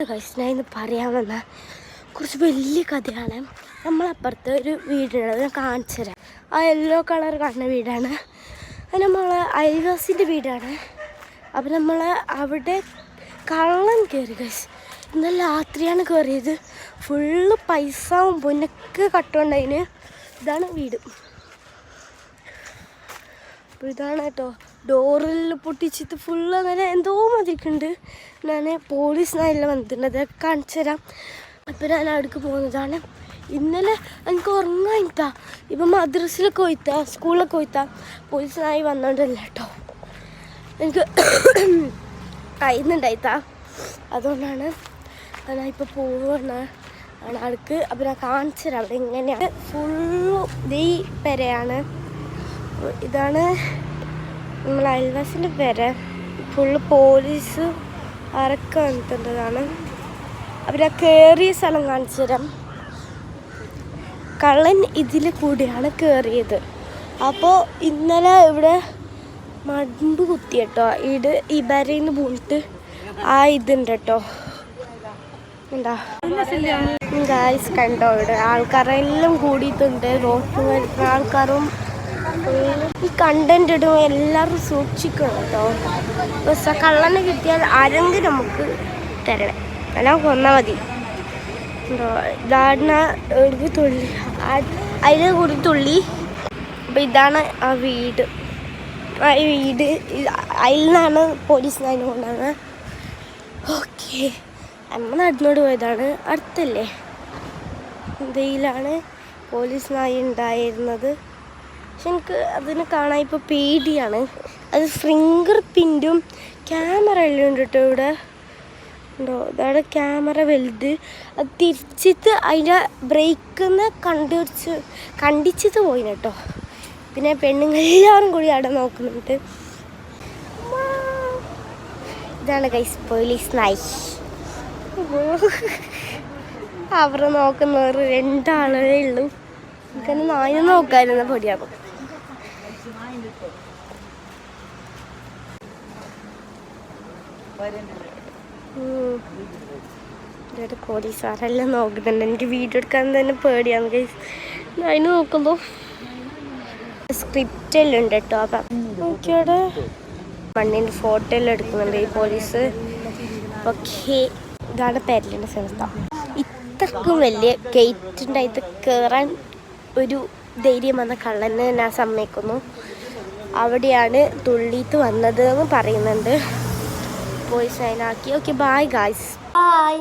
ഇന്ന് പറയാമെന്ന കുറച്ച് വലിയ കഥയാണ്. നമ്മളപ്പുറത്ത് ഒരു വീടുള്ളത് ഞാൻ കാണിച്ചു തരാം. ആ യെല്ലോ കളർ കാണുന്ന വീടാണ്, അത് നമ്മളെ അയൽവാസിൻ്റെ വീടാണ്. അപ്പം നമ്മൾ അവിടെ കള്ളൻ കയറി ഗൈസ്. ഇന്നലെ രാത്രിയാണ് കയറിയത്. ഫുള്ള് പൈസവും പൊന്നൊക്കെ കട്ടുകൊണ്ടതിന്. ഇതാണ് വീട്. അപ്പോൾ ഇതാണ് കേട്ടോ ഡോറിൽ പൊട്ടിച്ചിട്ട് ഫുള്ള് അങ്ങനെ എന്തോ മതിക്കുണ്ട്. ഞാൻ പോലീസിനായില്ല വന്നിട്ടുണ്ട്, അതൊക്കെ കാണിച്ചു തരാം. അപ്പോൾ ഞാൻ അവിടേക്ക് പോകുന്നതാണ്. ഇന്നലെ എനിക്ക് ഉറങ്ങാനിട്ടാ. ഇപ്പം മദ്രസിലൊക്കെ പോയിത്താ, സ്കൂളിലൊക്കെ പോയിത്താ, പോലീസിനായി വന്നോണ്ടല്ല കേട്ടോ, എനിക്ക് കഴിയുന്നുണ്ടായിത്താ. അതുകൊണ്ടാണ് ഞാൻ ഇപ്പോൾ പോവുകയാണ് അവിടേക്ക്. അപ്പോൾ ഞാൻ കാണിച്ചു തരാം അവിടെ എങ്ങനെയാണ്. ഫുള്ള് ഈ പെരയാണ്. ഇതാണ് നമ്മൾ അയൽവാസിൻ്റെ പെര. ഫുള്ള് പോലീസ് അറക്ക വന്നിട്ടുള്ളതാണ്. അവർ ആ കയറിയ സ്ഥലം കാണിച്ചു തരാം. കള്ളൻ ഇതിൽ കൂടിയാണ് കയറിയത്. അപ്പോൾ ഇന്നലെ ഇവിടെ മടുമ്പ് കുത്തി കേട്ടോ. ഈ ബരയിൽ നിന്ന് പോയിട്ട് ആ ഇതുണ്ട് കേട്ടോ, എന്താ ഗായ്സ് കണ്ടോ, ഇവിടെ ആൾക്കാരെല്ലാം കൂടിയിട്ടുണ്ട്. റോഡ് വരുന്ന ആൾക്കാരും ഈ കണ്ടന്റ് ഇടും എല്ലാവരും സൂക്ഷിക്കണം കേട്ടോ. പക്ഷെ കള്ളനെ കിട്ടിയാൽ ആരെങ്കിലും നമുക്ക് തരണേ, എല്ലാം കൊന്നാൽ മതി. ഇതാണ് ഒരു തുള്ളി, അതിൽ കൂടി തുള്ളി. അപ്പം ഇതാണ് ആ വീട്. ആ വീട് അതിൽ നിന്നാണ് പോലീസ് അതിന് കൊണ്ടാണ്. ഓക്കെ, നമ്മൾ നടന്നോട് പോയതാണ്, അടുത്തല്ലേ. ഇതിലാണ് പോലീസ് നായി ഉണ്ടായിരുന്നത്. പക്ഷെ എനിക്ക് അതിന് കാണാൻ ഇപ്പോൾ പേടിയാണ്. അത് ഫിംഗർ പ്രിൻറ്റും ക്യാമറ എല്ലാം ഉണ്ട് കേട്ടോ ഇവിടെ. ഉണ്ടോ, ഇതാണ് ക്യാമറ വലുത്. അത് തിരിച്ചിട്ട് അതിൻ്റെ ബ്രേക്കിൽ നിന്ന് കണ്ടിച്ചിട്ട് പോയി കേട്ടോ. പിന്നെ പെണ്ണുങ്ങളെല്ലാവരും കൂടി അവിടെ നോക്കുന്നുണ്ട്. ഇതാണ് ഗൈസ് പോലീസ് നായി. അവർ നോക്കുന്നവർ രണ്ടാളേ ഉള്ളൂ. എനിക്കെന്നെ നായിനെ നോക്കാതിരുന്ന പൊടിയാണ്. പോലീസുകാരെല്ലാം നോക്കുന്നുണ്ട്. എനിക്ക് വീഡിയോ എടുക്കാൻ തന്നെ പേടിയാണ് ഗൈസ്. അതിന് നോക്കുമ്പോൾ സ്ക്രിപ്റ്റ് എല്ലാം ഉണ്ട് കേട്ടോ. അപ്പം എനിക്കവിടെ മണ്ണിൻ്റെ ഫോട്ടോ എല്ലാം എടുക്കുന്നുണ്ട് ഈ പോലീസ്. പക്ഷേ ഇതാണ് പേരലിൻ്റെ സ്ഥലത്താണ്. ഇത്രക്കും വലിയ ഗേറ്റ് ഉണ്ടായിട്ട് കയറാൻ ഒരു ധൈര്യം വന്ന കള്ളനെ ഞാൻ സമ്മതിക്കുന്നു. അവിടെയാണ് തുള്ളിയിട്ട് വന്നത് എന്ന് പറയുന്നുണ്ട്. പോലീസ് അതിനാക്കി. Okay, bye guys, by.